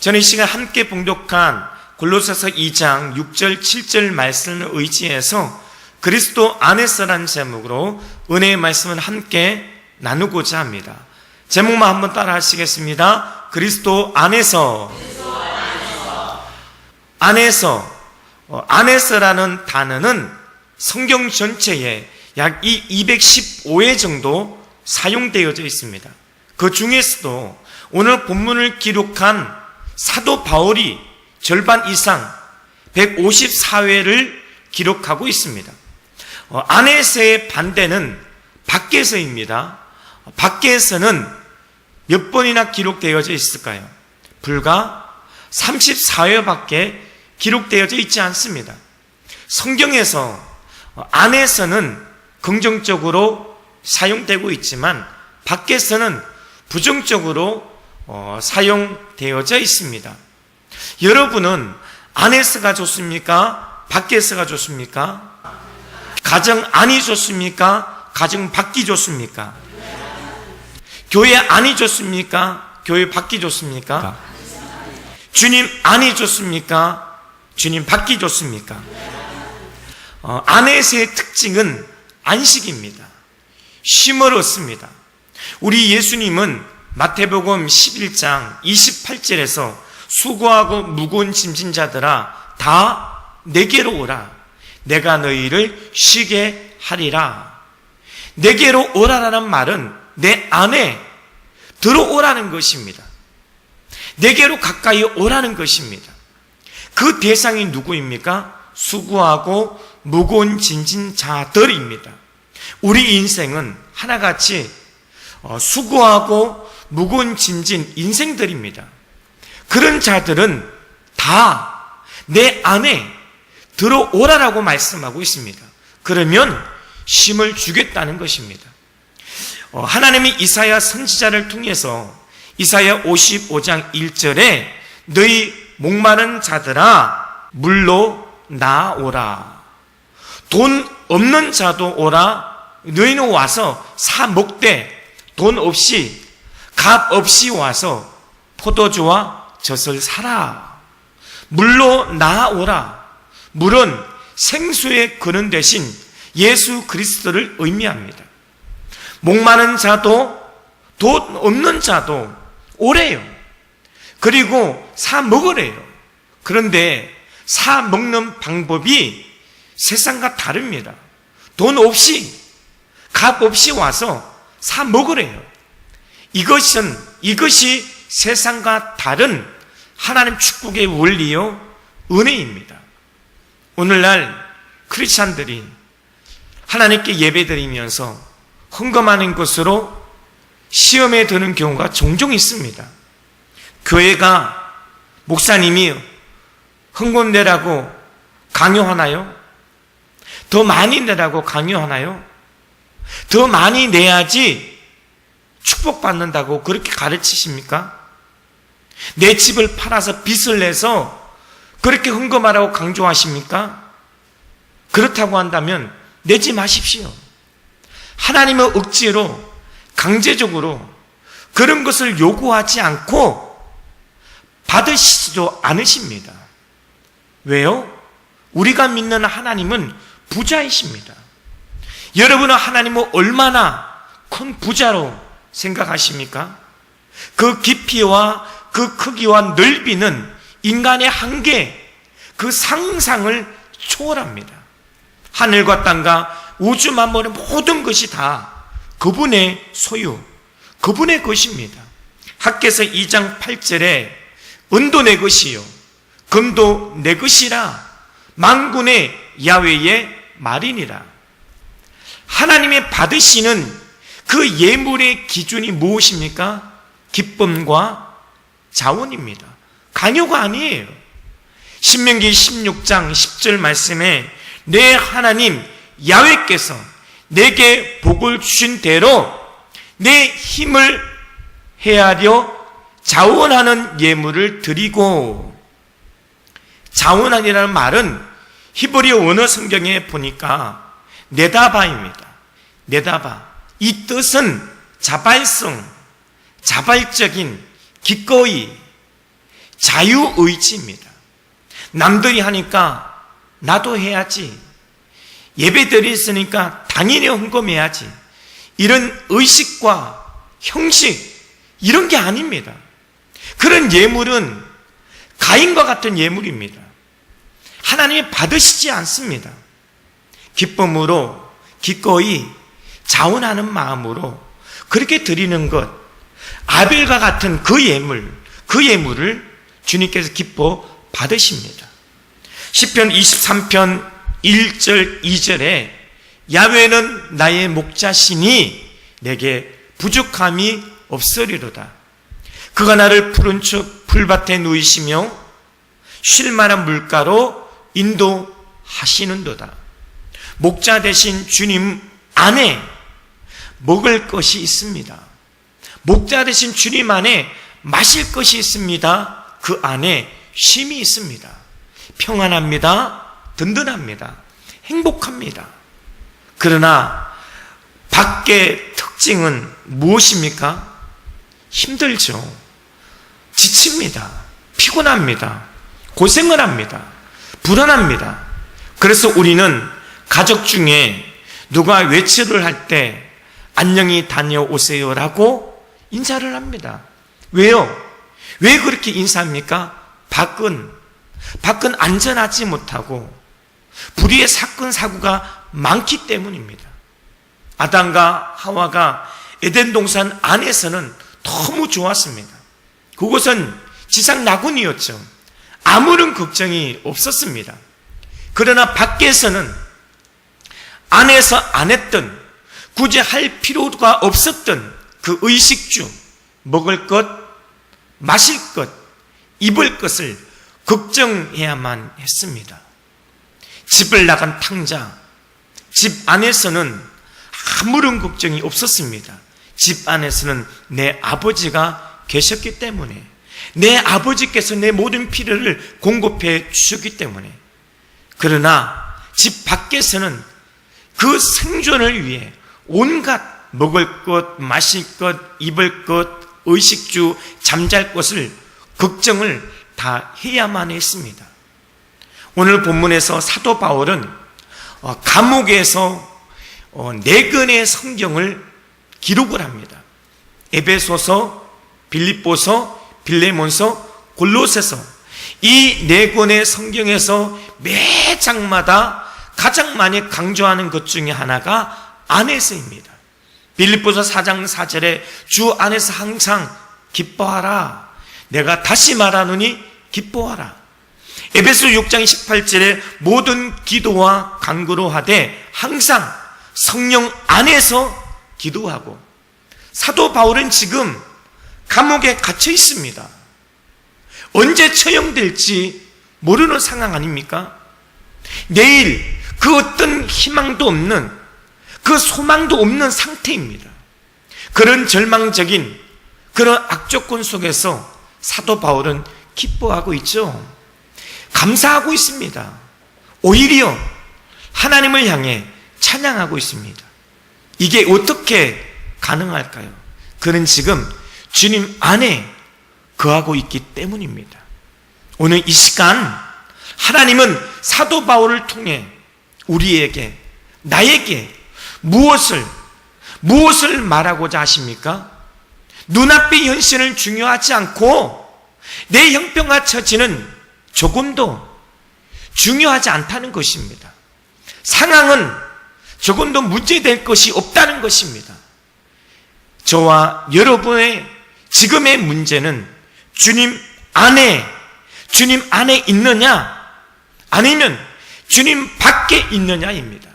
저는 이 시간 함께 봉독한 골로새서 2장 6절 7절 말씀을 의지해서 그리스도 안에서라는 제목으로 은혜의 말씀을 함께 나누고자 합니다. 제목만 한번 따라 하시겠습니다. 그리스도 안에서. 안에서라는 단어는 성경 전체에 약 215회 정도 사용되어져 있습니다. 그 중에서도 오늘 본문을 기록한 사도 바울이 절반 이상 154회를 기록하고 있습니다. 안에서의 반대는 밖에서입니다. 밖에서는 몇 번이나 기록되어져 있을까요? 불과 34회밖에 기록되어져 있지 않습니다. 성경에서 안에서는 긍정적으로 사용되고 있지만 밖에서는 부정적으로 사용되어져 있습니다. 여러분은 안에서가 좋습니까? 밖에서가 좋습니까? 가정 안이 좋습니까? 가정 밖이 좋습니까? 교회 안이 좋습니까? 교회 밖이 좋습니까? 주님 안이 좋습니까? 주님 밖이 좋습니까? 안에서의 특징은 안식입니다. 쉼을 얻습니다. 우리 예수님은 마태복음 11장 28절에서 수고하고 무거운 짐진 자들아 다 내게로 오라. 내가 너희를 쉬게 하리라. 내게로 오라라는 말은 내 안에 들어오라는 것입니다. 내게로 가까이 오라는 것입니다. 그 대상이 누구입니까? 수고하고 무거운 짐진 자들입니다. 우리 인생은 하나같이 수고하고 무거운 짐진 인생들입니다. 그런 자들은 다 내 안에 들어오라라고 말씀하고 있습니다. 그러면 쉼을 주겠다는 것입니다. 하나님이 이사야 선지자를 통해서 이사야 55장 1절에 너희 목마른 자들아 물로 나오라. 돈 없는 자도 오라. 너희는 와서 사 먹되 돈 없이 값 없이 와서 포도주와 젖을 사라. 물로 나오라. 물은 생수의 근원 대신 예수 그리스도를 의미합니다. 목마른 자도 돈 없는 자도 오래요. 그리고 사 먹으래요. 그런데 사 먹는 방법이 세상과 다릅니다. 돈 없이 값 없이 와서 사 먹으래요. 이것이 세상과 다른 하나님 축복의 원리요 은혜입니다. 오늘날 크리스찬들이 하나님께 예배드리면서 헌금하는 것으로 시험에 드는 경우가 종종 있습니다. 교회가 목사님이 헌금 내라고 강요하나요? 더 많이 내라고 강요하나요? 더 많이 내야지 축복받는다고 그렇게 가르치십니까? 내 집을 팔아서 빚을 내서 그렇게 헌금하라고 강조하십니까? 그렇다고 한다면 내지 마십시오. 하나님은 억지로 강제적으로 그런 것을 요구하지 않고 받으시지도 않으십니다. 왜요? 우리가 믿는 하나님은 부자이십니다. 여러분은 하나님을 얼마나 큰 부자로 생각하십니까? 그 깊이와 그 크기와 넓이는 인간의 한계, 그 상상을 초월합니다. 하늘과 땅과 우주 만물의 모든 것이 다 그분의 소유, 그분의 것입니다. 학개서 2장 8절에 은도 내 것이요 금도 내 것이라 만군의 야훼의 말이니라. 하나님의 받으시는 그 예물의 기준이 무엇입니까? 기쁨과 자원입니다. 강요가 아니에요. 신명기 16장 10절 말씀에 내 하나님 야훼께서 내게 복을 주신 대로 내 힘을 헤아려 자원하는 예물을 드리고, 자원하니라는 말은 히브리어 원어 성경에 보니까 네다바입니다. 네다바. 이 뜻은 자발성, 자발적인, 기꺼이, 자유의지입니다. 남들이 하니까 나도 해야지. 예배드리 있으니까 당연히 헌금해야지. 이런 의식과 형식, 이런 게 아닙니다. 그런 예물은 가인과 같은 예물입니다. 하나님이 받으시지 않습니다. 기쁨으로 기꺼이 자원하는 마음으로 그렇게 드리는 것, 아벨과 같은 그 예물을 주님께서 기뻐 받으십니다. 시편 23편 1절 2절에 야훼는 나의 목자시니 내게 부족함이 없으리로다. 그가 나를 푸른 풀밭에 누이시며 쉴 만한 물가로 인도하시는도다. 목자 되신 주님 안에 먹을 것이 있습니다. 목자 되신 주님 안에 마실 것이 있습니다. 그 안에 쉼이 있습니다. 평안합니다. 든든합니다. 행복합니다. 그러나 밖의 특징은 무엇입니까? 힘들죠. 지칩니다. 피곤합니다. 고생을 합니다. 불안합니다. 그래서 우리는 가족 중에 누가 외출을 할 때 안녕히 다녀오세요라고 인사를 합니다. 왜요? 왜 그렇게 인사합니까? 밖은 안전하지 못하고 불의의 사건 사고가 많기 때문입니다. 아담과 하와가 에덴 동산 안에서는 너무 좋았습니다. 그곳은 지상 낙원이었죠. 아무런 걱정이 없었습니다. 그러나 밖에서는 안에서 안 했던, 굳이 할 필요가 없었던 그 의식주, 먹을 것, 마실 것, 입을 것을 걱정해야만 했습니다. 집을 나간 탕자, 집 안에서는 아무런 걱정이 없었습니다. 집 안에서는 내 아버지가 계셨기 때문에, 내 아버지께서 내 모든 필요를 공급해 주셨기 때문에. 그러나 집 밖에서는 그 생존을 위해 온갖 먹을 것, 마실 것, 입을 것, 의식주, 잠잘 것을 걱정을 다 해야만 했습니다. 오늘 본문에서 사도 바울은 감옥에서 4권의 성경을 기록을 합니다. 에베소서, 빌립보서, 빌레몬서, 골로새서, 이 4권의 성경에서 매 장마다 가장 많이 강조하는 것 중에 하나가 안에서입니다. 빌립보서 4장 4절에 주 안에서 항상 기뻐하라. 내가 다시 말하노니 기뻐하라. 에베소 6장 18절에 모든 기도와 간구로 하되 항상 성령 안에서 기도하고. 사도 바울은 지금 감옥에 갇혀 있습니다. 언제 처형될지 모르는 상황 아닙니까? 내일 그 어떤 희망도 없는, 그 소망도 없는 상태입니다. 그런 절망적인 그런 악조건 속에서 사도 바울은 기뻐하고 있죠. 감사하고 있습니다. 오히려 하나님을 향해 찬양하고 있습니다. 이게 어떻게 가능할까요? 그는 지금 주님 안에 거하고 있기 때문입니다. 오늘 이 시간 하나님은 사도 바울을 통해 우리에게, 나에게 무엇을 말하고자 하십니까? 눈앞의 현실은 중요하지 않고 내 형편과 처지는 조금도 중요하지 않다는 것입니다. 상황은 조금도 문제될 것이 없다는 것입니다. 저와 여러분의 지금의 문제는 주님 안에 있느냐, 아니면 주님 밖에 있느냐입니다.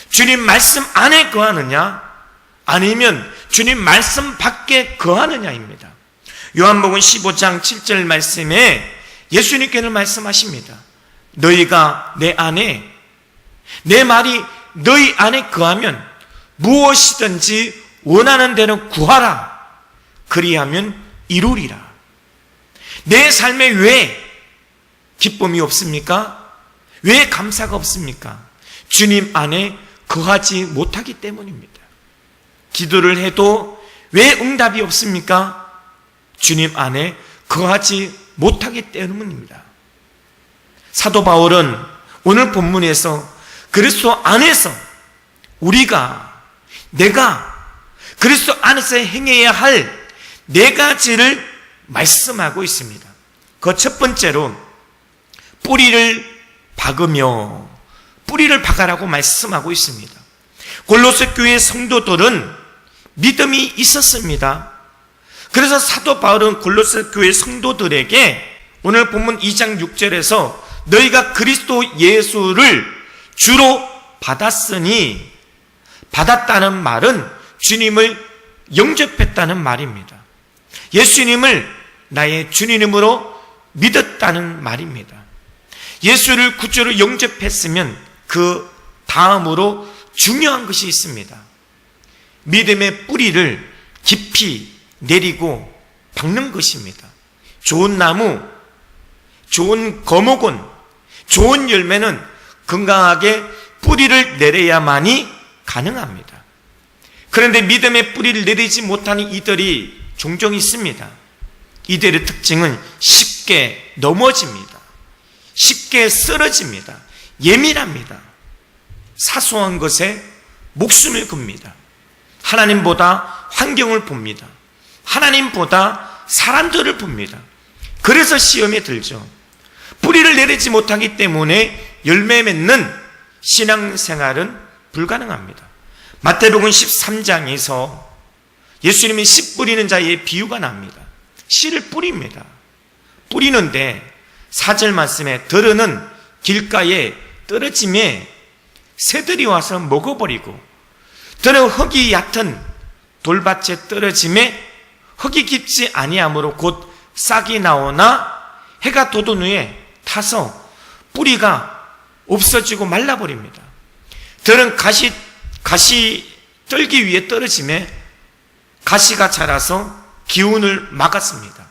주님 말씀 안에 거하느냐, 아니면 주님 말씀 밖에 거하느냐입니다. 요한복음 15장 7절 말씀에 예수님께는 말씀하십니다. 너희가 내 안에, 내 말이 너희 안에 거하면 무엇이든지 원하는 대로 구하라. 그리하면 이루리라. 내 삶에 왜 기쁨이 없습니까? 왜 감사가 없습니까? 주님 안에 거하지 못하기 때문입니다. 기도를 해도 왜 응답이 없습니까? 주님 안에 거하지 못하기 때문입니다. 사도 바울은 오늘 본문에서 그리스도 안에서 내가 그리스도 안에서 행해야 할 네 가지를 말씀하고 있습니다. 그 첫 번째로 뿌리를 박으라고 말씀하고 있습니다. 골로새 교회 성도들은 믿음이 있었습니다. 그래서 사도 바울은 골로새 교회 성도들에게 오늘 본문 2장 6절에서 너희가 그리스도 예수를 주로 받았다는 말은 주님을 영접했다는 말입니다. 예수님을 나의 주님으로 믿었다는 말입니다. 예수를 구주로 영접했으면 그 다음으로 중요한 것이 있습니다. 믿음의 뿌리를 깊이 내리고 박는 것입니다. 좋은 나무, 좋은 거목은, 좋은 열매는 건강하게 뿌리를 내려야만이 가능합니다. 그런데 믿음의 뿌리를 내리지 못하는 이들이 종종 있습니다. 이들의 특징은 쉽게 넘어집니다. 쉽게 쓰러집니다. 예민합니다. 사소한 것에 목숨을 겁니다. 하나님보다 환경을 봅니다. 하나님보다 사람들을 봅니다. 그래서 시험에 들죠. 뿌리를 내리지 못하기 때문에 열매 맺는 신앙생활은 불가능합니다. 마태복음 13장에서 예수님이 씨 뿌리는 자의 비유가 납니다. 씨를 뿌립니다. 뿌리는데 4절 말씀에 들으는 길가에 떨어짐에 새들이 와서 먹어버리고, 들은 흙이 얕은 돌밭에 떨어짐에 흙이 깊지 아니하므로 곧 싹이 나오나 해가 돋은 후에 타서 뿌리가 없어지고 말라버립니다. 들은 가시 떨기 위해 떨어짐에 가시가 자라서 기운을 막았습니다.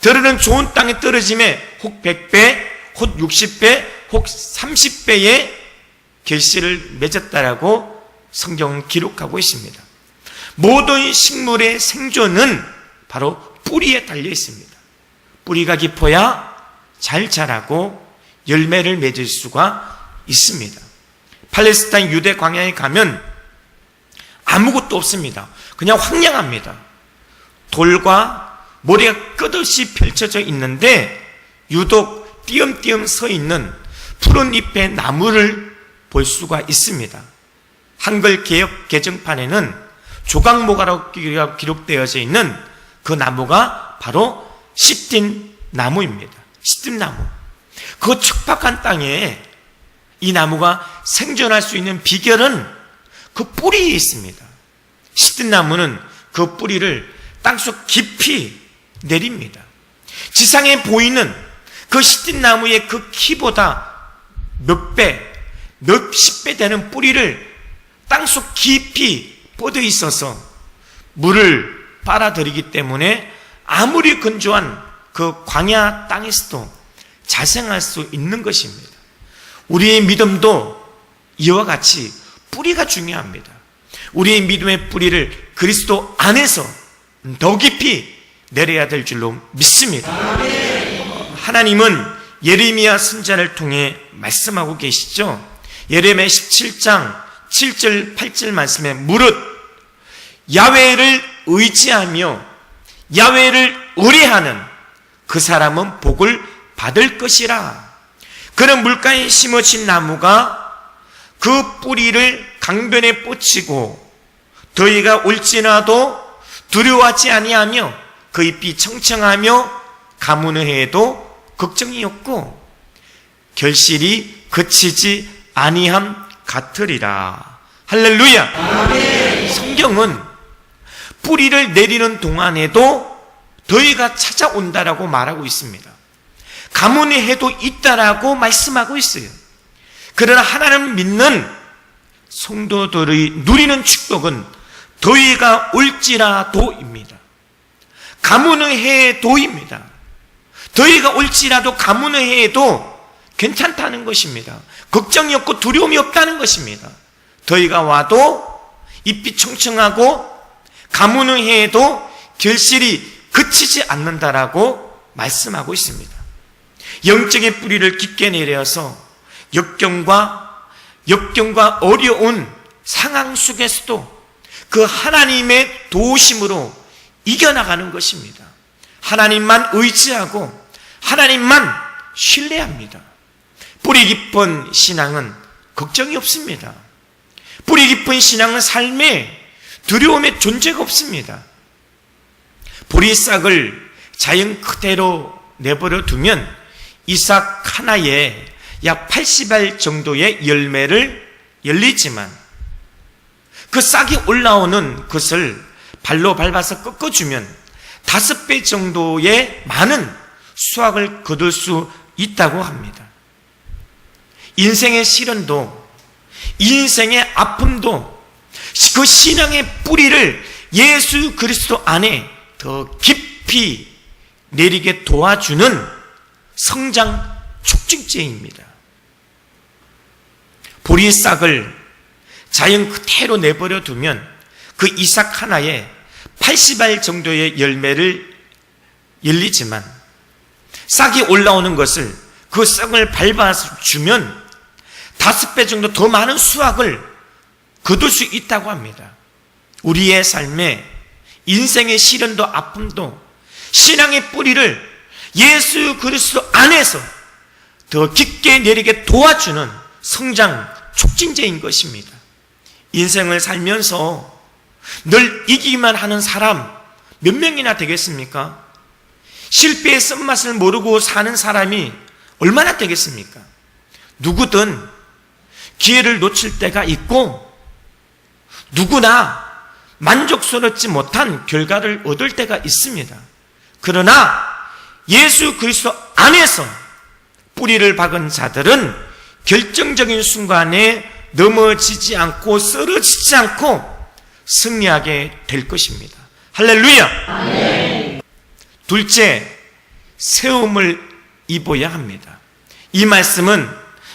들은 좋은 땅에 떨어짐에 혹 100배, 혹 60배, 혹 30배의 결실을 맺었다라고 성경은 기록하고 있습니다. 모든 식물의 생존은 바로 뿌리에 달려 있습니다. 뿌리가 깊어야 잘 자라고 열매를 맺을 수가 있습니다. 팔레스타인 유대 광야에 가면 아무것도 없습니다. 그냥 황량합니다. 돌과 모래가 끝없이 펼쳐져 있는데 유독 띄엄띄엄 서 있는 푸른 잎의 나무를 볼 수가 있습니다. 한글 개역 개정판에는 조각모가라고 기록되어져 있는 그 나무가 바로 시딘 나무입니다. 시딘 나무. 그 척박한 땅에 이 나무가 생존할 수 있는 비결은 그 뿌리에 있습니다. 시딘 나무는 그 뿌리를 땅속 깊이 내립니다. 지상에 보이는 그 시딘 나무의 그 키보다 몇 배, 몇십 배 되는 뿌리를 땅속 깊이 뻗어 있어서 물을 빨아들이기 때문에 아무리 건조한 그 광야 땅에서도 자생할 수 있는 것입니다. 우리의 믿음도 이와 같이 뿌리가 중요합니다. 우리의 믿음의 뿌리를 그리스도 안에서 더 깊이 내려야 될 줄로 믿습니다. 하나님은 예레미야 선지자를 통해 말씀하고 계시죠. 예레미야 17장 7절 8절 말씀에 무릇 야훼를 의지하며 야훼를 의뢰하는 그 사람은 복을 받을 것이라. 그는 물가에 심어진 나무가 그 뿌리를 강변에 뻗치고 더위가 올지라도 두려워하지 아니하며 그 잎이 청청하며 가무는 해에도 걱정이 없고 결실이 그치지 아니함 같으리라. 할렐루야. 아멘. 성경은 뿌리를 내리는 동안에도 더위가 찾아온다라고 말하고 있습니다. 가뭄의 해도 있다라고 말씀하고 있어요. 그러나 하나님을 믿는 성도들의 누리는 축복은 더위가 올지라도입니다. 가뭄의 해도입니다. 더위가 올지라도 가뭄의 해에도 괜찮다는 것입니다. 걱정이 없고 두려움이 없다는 것입니다. 더위가 와도 잎이 청청하고 가뭄의 해에도 결실이 그치지 않는다라고 말씀하고 있습니다. 영적인 뿌리를 깊게 내려서 역경과 어려운 상황 속에서도 그 하나님의 도우심으로 이겨나가는 것입니다. 하나님만 의지하고 하나님만 신뢰합니다. 뿌리 깊은 신앙은 걱정이 없습니다. 뿌리 깊은 신앙은 삶에 두려움의 존재가 없습니다. 보리싹을 자연 그대로 내버려 두면 이삭 하나에 약 80알 정도의 열매를 열리지만 그 싹이 올라오는 것을 발로 밟아서 꺾어주면 5배 정도의 많은 수확을 거둘 수 있다고 합니다. 인생의 시련도, 인생의 아픔도 그 신앙의 뿌리를 예수 그리스도 안에 더 깊이 내리게 도와주는 성장 촉진제입니다. 보리싹을 자연 그대로 내버려 두면 그 이삭 하나에 80알 정도의 열매를 열리지만 싹이 올라오는 것을 그 싹을 밟아주면 5배 정도 더 많은 수확을 거둘 수 있다고 합니다. 우리의 삶에 인생의 시련도 아픔도 신앙의 뿌리를 예수 그리스도 안에서 더 깊게 내리게 도와주는 성장 촉진제인 것입니다. 인생을 살면서 늘 이기기만 하는 사람 몇 명이나 되겠습니까? 실패의 쓴맛을 모르고 사는 사람이 얼마나 되겠습니까? 누구든 기회를 놓칠 때가 있고 누구나 만족스럽지 못한 결과를 얻을 때가 있습니다. 그러나 예수 그리스도 안에서 뿌리를 박은 자들은 결정적인 순간에 넘어지지 않고 쓰러지지 않고 승리하게 될 것입니다. 할렐루야! 아멘. 둘째, 세움을 입어야 합니다. 이 말씀은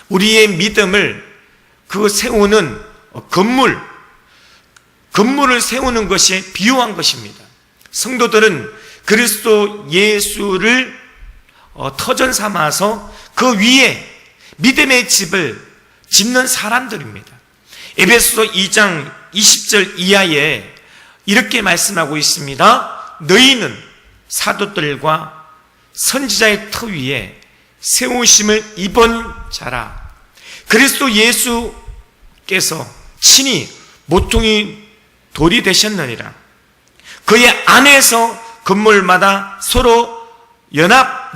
우리의 믿음을 세우는 건물을 세우는 것에 비유한 것입니다. 성도들은 그리스도 예수를 터전 삼아서 그 위에 믿음의 집을 짓는 사람들입니다. 에베소서 2장 20절 이하에 이렇게 말씀하고 있습니다. 너희는 사도들과 선지자의 터 위에 세우심을 입은 자라. 그리스도 예수께서 친히 모퉁이 돌이 되셨느니라. 그의 안에서 건물마다 서로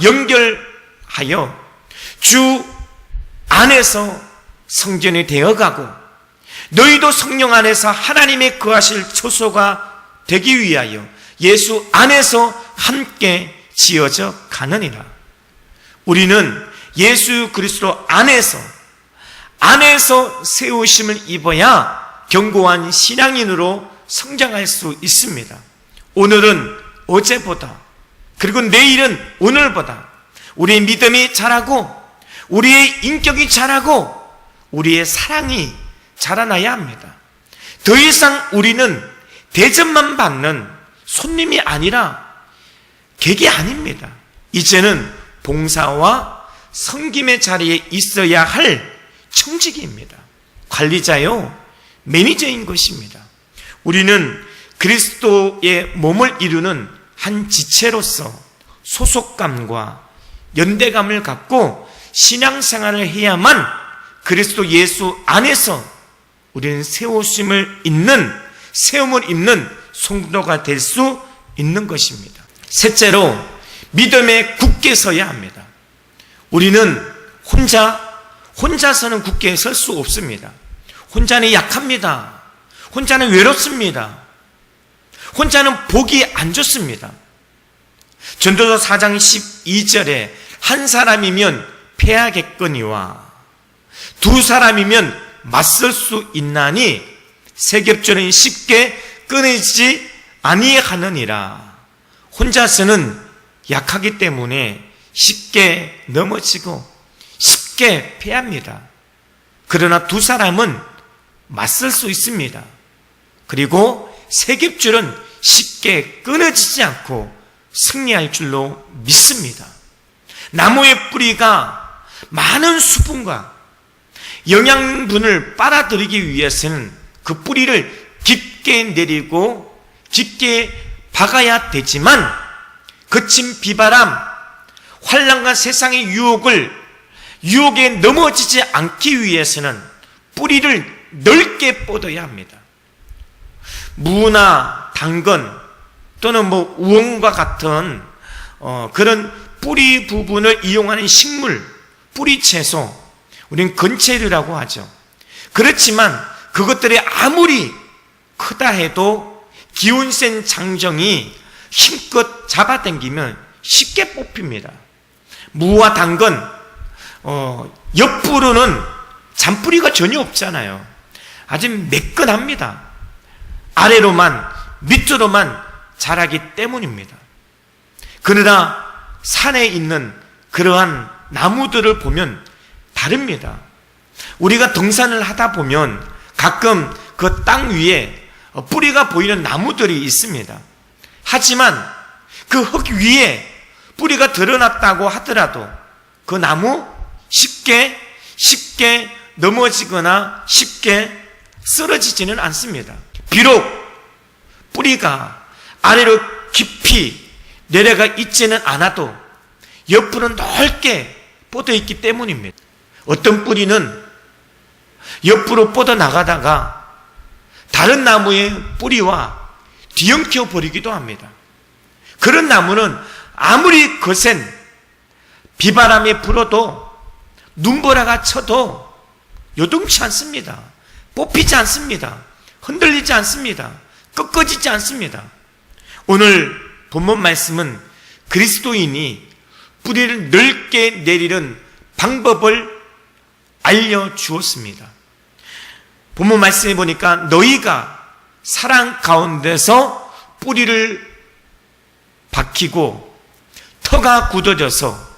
연결하여 주 안에서 성전이 되어가고 너희도 성령 안에서 하나님의 거하실 초소가 되기 위하여 예수 안에서 함께 지어져 가느니라. 우리는 예수 그리스도 안에서 세우심을 입어야 견고한 신앙인으로 성장할 수 있습니다. 오늘은 어제보다, 그리고 내일은 오늘보다 우리의 믿음이 자라고 우리의 인격이 자라고 우리의 사랑이 자라나야 합니다. 더 이상 우리는 대접만 받는 손님이 아니라 객이 아닙니다. 이제는 봉사와 섬김의 자리에 있어야 할 청지기입니다. 관리자요, 매니저인 것입니다. 우리는 그리스도의 몸을 이루는 한 지체로서 소속감과 연대감을 갖고 신앙생활을 해야만 그리스도 예수 안에서 우리는 세움을 입는 성도가 될 수 있는 것입니다. 셋째로, 믿음에 굳게 서야 합니다. 우리는 혼자서는 굳게 설 수 없습니다. 혼자는 약합니다. 혼자는 외롭습니다. 혼자는 보기 안 좋습니다. 전도서 4장 12절에 한 사람이면 패하겠거니와 두 사람이면 맞설 수 있나니 세 겹줄은 쉽게 끊어지지 아니하느니라. 혼자서는 약하기 때문에 쉽게 넘어지고 쉽게 패합니다. 그러나 두 사람은 맞설 수 있습니다. 그리고 세 겹줄은 쉽게 끊어지지 않고 승리할 줄로 믿습니다. 나무의 뿌리가 많은 수분과 영양분을 빨아들이기 위해서는 그 뿌리를 깊게 내리고 깊게 박아야 되지만 거친 비바람, 환난과 세상의 유혹에 넘어지지 않기 위해서는 뿌리를 넓게 뻗어야 합니다. 무나 당근 또는 우엉과 같은 그런 뿌리 부분을 이용하는 식물, 뿌리 채소, 우리는 건채류라고 하죠. 그렇지만 그것들이 아무리 크다 해도 기운 센 장정이 힘껏 잡아당기면 쉽게 뽑힙니다. 무와 당근, 옆부로는 잔뿌리가 전혀 없잖아요. 아주 매끈합니다. 아래로만, 밑으로만 자라기 때문입니다. 그러나 산에 있는 그러한 나무들을 보면 다릅니다. 우리가 등산을 하다 보면 가끔 그 땅 위에 뿌리가 보이는 나무들이 있습니다. 하지만 그 흙 위에 뿌리가 드러났다고 하더라도 그 나무 쉽게 넘어지거나 쉽게 쓰러지지는 않습니다. 비록 뿌리가 아래로 깊이 내려가 있지는 않아도 옆으로 넓게 뻗어 있기 때문입니다. 어떤 뿌리는 옆으로 뻗어 나가다가 다른 나무의 뿌리와 뒤엉켜 버리기도 합니다. 그런 나무는 아무리 거센 비바람이 불어도 눈보라가 쳐도 요동치 않습니다. 뽑히지 않습니다. 흔들리지 않습니다. 꺾어지지 않습니다. 오늘 본문 말씀은 그리스도인이 뿌리를 넓게 내리는 방법을 알려주었습니다. 본문 말씀에 보니까 너희가 사랑 가운데서 뿌리를 박히고 터가 굳어져서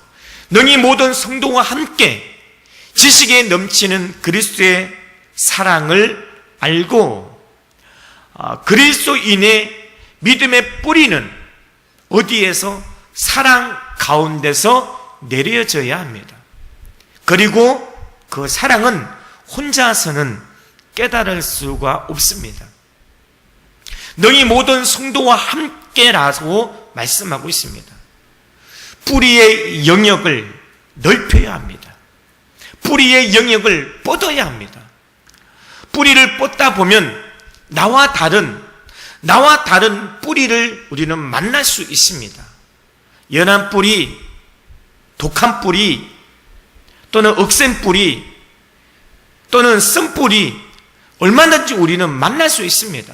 너희 모든 성도와 함께 지식에 넘치는 그리스도의 사랑을 알고 그리스도인의 믿음의 뿌리는 어디에서? 사랑 가운데서 내려져야 합니다. 그리고 그 사랑은 혼자서는 깨달을 수가 없습니다. 너희 모든 성도와 함께라고 말씀하고 있습니다. 뿌리의 영역을 넓혀야 합니다. 뿌리의 영역을 뻗어야 합니다. 뿌리를 뻗다 보면 나와 다른 뿌리를 우리는 만날 수 있습니다. 연한 뿌리, 독한 뿌리, 또는 억센 뿌리, 또는 쓴 뿌리, 얼마든지 우리는 만날 수 있습니다.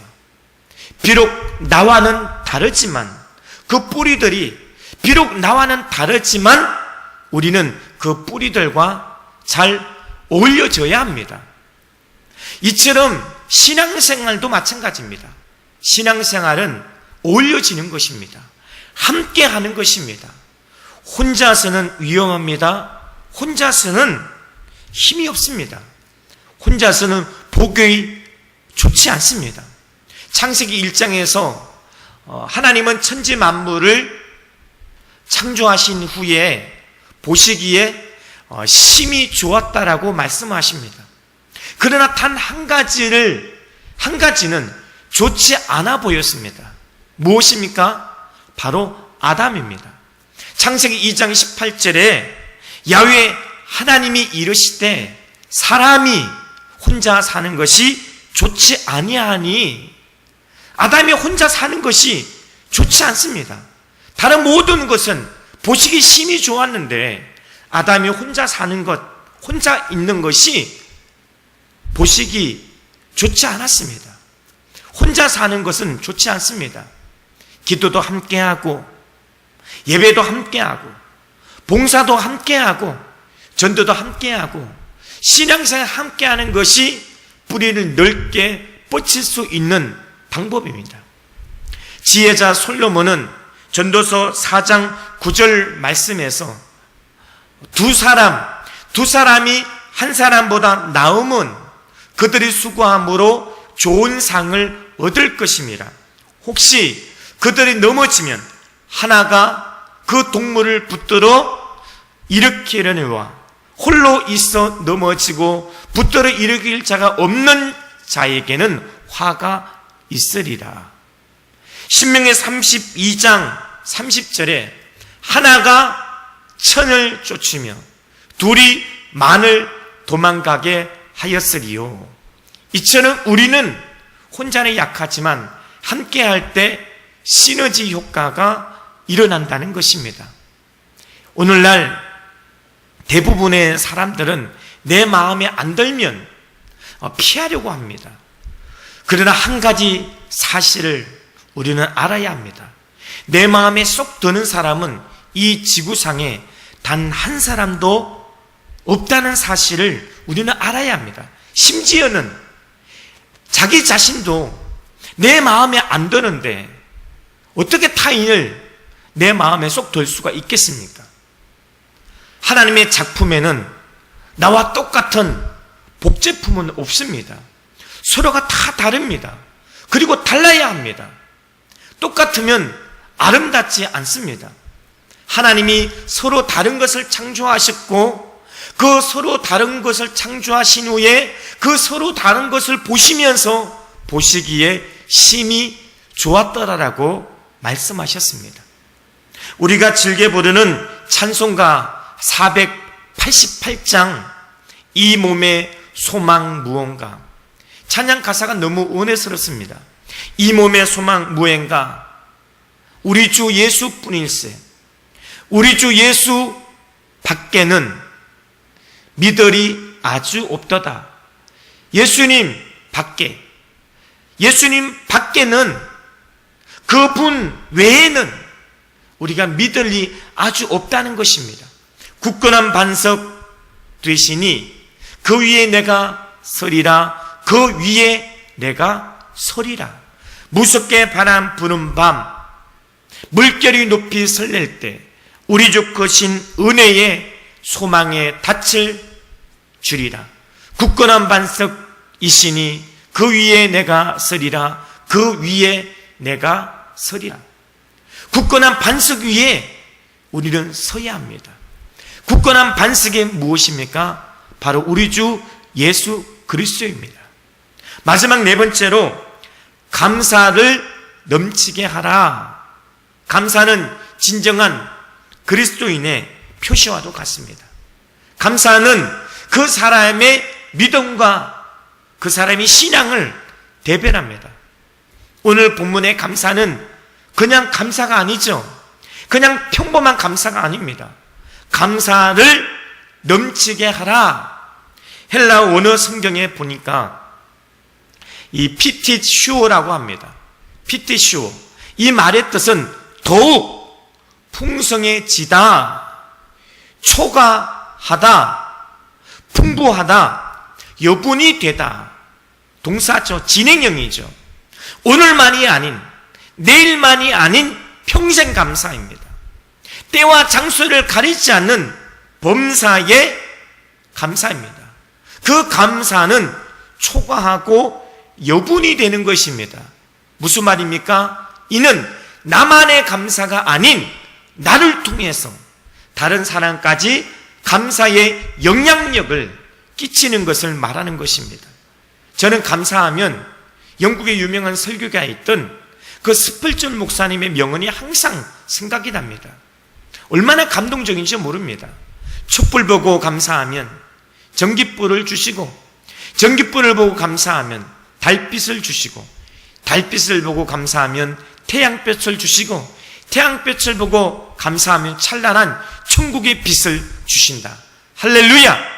비록 나와는 다르지만 그 뿌리들이 비록 나와는 다르지만 우리는 그 뿌리들과 잘 어울려져야 합니다. 이처럼 신앙생활도 마찬가지입니다. 신앙생활은 어울려지는 것입니다. 함께 하는 것입니다. 혼자서는 위험합니다. 혼자서는 힘이 없습니다. 혼자서는 복이 좋지 않습니다. 창세기 1장에서 하나님은 천지 만물을 창조하신 후에 보시기에 심히 좋았다라고 말씀하십니다. 그러나 단 한 가지는 좋지 않아 보였습니다. 무엇입니까? 바로 아담입니다. 창세기 2장 18절에 야훼 하나님이 이르시되 사람이 혼자 사는 것이 좋지 아니하니, 아담이 혼자 사는 것이 좋지 않습니다. 다른 모든 것은 보시기 심히 좋았는데 아담이 혼자 사는 것, 혼자 있는 것이 보시기 좋지 않았습니다. 혼자 사는 것은 좋지 않습니다. 기도도 함께하고 예배도 함께하고 봉사도 함께하고 전도도 함께하고 신앙생활 함께하는 것이 뿌리를 넓게 뻗칠 수 있는 방법입니다. 지혜자 솔로몬은 전도서 4장 9절 말씀에서 두 사람이 한 사람보다 나음은 그들이 수고함으로 좋은 상을 얻을 것입니다. 혹시 그들이 넘어지면 하나가 그 동물을 붙들어 일으키려니와 홀로 있어 넘어지고 붙들어 일으킬 자가 없는 자에게는 화가 있으리라. 신명기 32장 30절에 하나가 천을 쫓으며 둘이 만을 도망가게 하였으리요. 이처럼 우리는 혼자는 약하지만 함께 할 때 시너지 효과가 일어난다는 것입니다. 오늘날 대부분의 사람들은 내 마음에 안 들면 피하려고 합니다. 그러나 한 가지 사실을 우리는 알아야 합니다. 내 마음에 쏙 드는 사람은 이 지구상에 단 한 사람도 없다는 사실을 우리는 알아야 합니다. 심지어는 자기 자신도 내 마음에 안 드는데 어떻게 타인을 내 마음에 쏙 들 수가 있겠습니까? 하나님의 작품에는 나와 똑같은 복제품은 없습니다. 서로가 다 다릅니다. 그리고 달라야 합니다. 똑같으면 아름답지 않습니다. 하나님이 서로 다른 것을 창조하셨고 그 서로 다른 것을 창조하신 후에 그 서로 다른 것을 보시면서 보시기에 심히 좋았더라라고 말씀하셨습니다. 우리가 즐겨 부르는 찬송가 488장 이 몸의 소망 무언가, 찬양 가사가 너무 은혜스럽습니다. 이 몸의 소망 무언가, 우리 주 예수뿐일세. 우리 주 예수 밖에는 믿으리 아주 없도다. 예수님 밖에는 그분 외에는 우리가 믿을 리 아주 없다는 것입니다. 굳건한 반석 되시니 그 위에 내가 서리라. 그 위에 내가 서리라. 무섭게 바람 부는 밤 물결이 높이 설렐 때 우리 주 크신 은혜의 소망에 닻을 주리라. 굳건한 반석이시니 그 위에 내가 서리라. 그 위에 내가 서리라. 굳건한 반석 위에 우리는 서야 합니다. 굳건한 반석이 무엇입니까? 바로 우리 주 예수 그리스도입니다. 마지막 네 번째로 감사를 넘치게 하라. 감사는 진정한 그리스도인의 표시와도 같습니다. 감사는 그 사람의 믿음과 그 사람의 신앙을 대변합니다. 오늘 본문의 감사는 그냥 감사가 아니죠. 그냥 평범한 감사가 아닙니다. 감사를 넘치게 하라. 헬라 원어 성경에 보니까 이 피티슈어라고 합니다. 피티슈어. 이 말의 뜻은 더욱 풍성해지다, 초과하다, 풍부하다, 여분이 되다. 동사죠. 진행형이죠. 오늘만이 아닌, 내일만이 아닌 평생 감사입니다. 때와 장소를 가리지 않는 범사의 감사입니다. 그 감사는 초과하고 여분이 되는 것입니다. 무슨 말입니까? 이는 나만의 감사가 아닌 나를 통해서 다른 사람까지 감사의 영향력을 끼치는 것을 말하는 것입니다. 저는 감사하면 영국의 유명한 설교가에 있던 그 스펄전 목사님의 명언이 항상 생각이 납니다. 얼마나 감동적인지 모릅니다. 촛불 보고 감사하면 전깃불을 주시고, 전깃불을 보고 감사하면 달빛을 주시고, 달빛을 보고 감사하면 태양빛을 주시고, 태양빛을 보고 감사하면 찬란한 천국의 빛을 주신다. 할렐루야!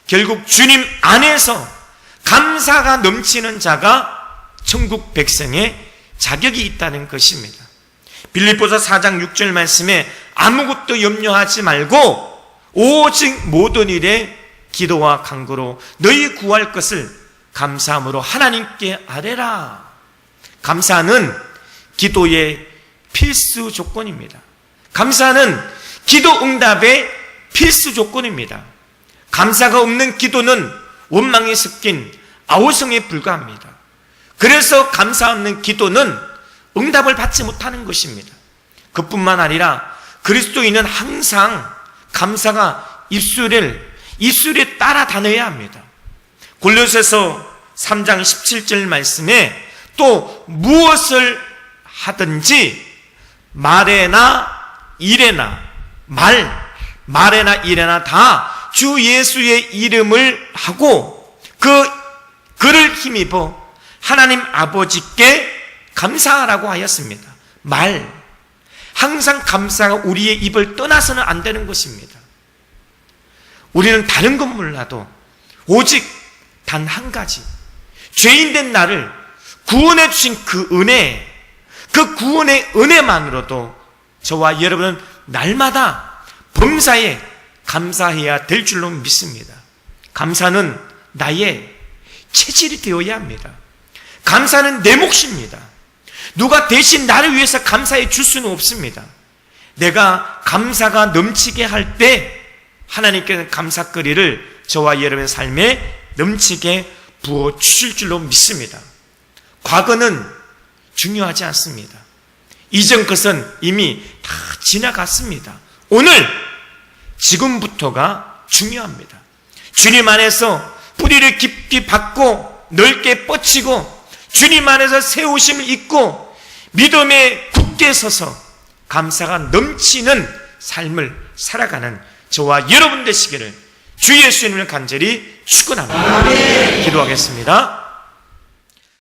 결국 주님 안에서 감사가 넘치는 자가 천국 백성의 자격이 있다는 것입니다. 빌립보서 4장 6절 말씀에 아무것도 염려하지 말고 오직 모든 일에 기도와 간구로 너희 구할 것을 감사함으로 하나님께 아뢰라. 감사는 기도의 필수 조건입니다. 감사는 기도 응답의 필수 조건입니다. 감사가 없는 기도는 원망이 섞인 아우성에 불과합니다. 그래서 감사 없는 기도는 응답을 받지 못하는 것입니다. 그뿐만 아니라 그리스도인은 항상 감사가 입술에 따라다녀야 합니다. 골로새서 3장 17절 말씀에 또 무엇을 하든지 말에나 일에나 말에나 일에나 다 주 예수의 이름을 하고 그를 힘입어 하나님 아버지께 감사하라고 하였습니다. 항상 감사가 우리의 입을 떠나서는 안 되는 것입니다. 우리는 다른 건 몰라도 오직 단 한 가지, 죄인된 나를 구원해 주신 그 은혜, 그 구원의 은혜만으로도 저와 여러분은 날마다 범사에 감사해야 될 줄로 믿습니다. 감사는 나의 체질이 되어야 합니다. 감사는 내 몫입니다. 누가 대신 나를 위해서 감사해 줄 수는 없습니다. 내가 감사가 넘치게 할 때 하나님께서는 감사거리를 저와 여러분의 삶에 넘치게 부어 주실 줄로 믿습니다. 과거는 중요하지 않습니다. 이전 것은 이미 다 지나갔습니다. 오늘 지금부터가 중요합니다. 주님 안에서 뿌리를 깊이 박고 넓게 뻗치고 주님 안에서 세우심을 입고 믿음에 굳게 서서 감사가 넘치는 삶을 살아가는 저와 여러분 되시기를 주 예수님을 간절히 축원합니다. 기도하겠습니다.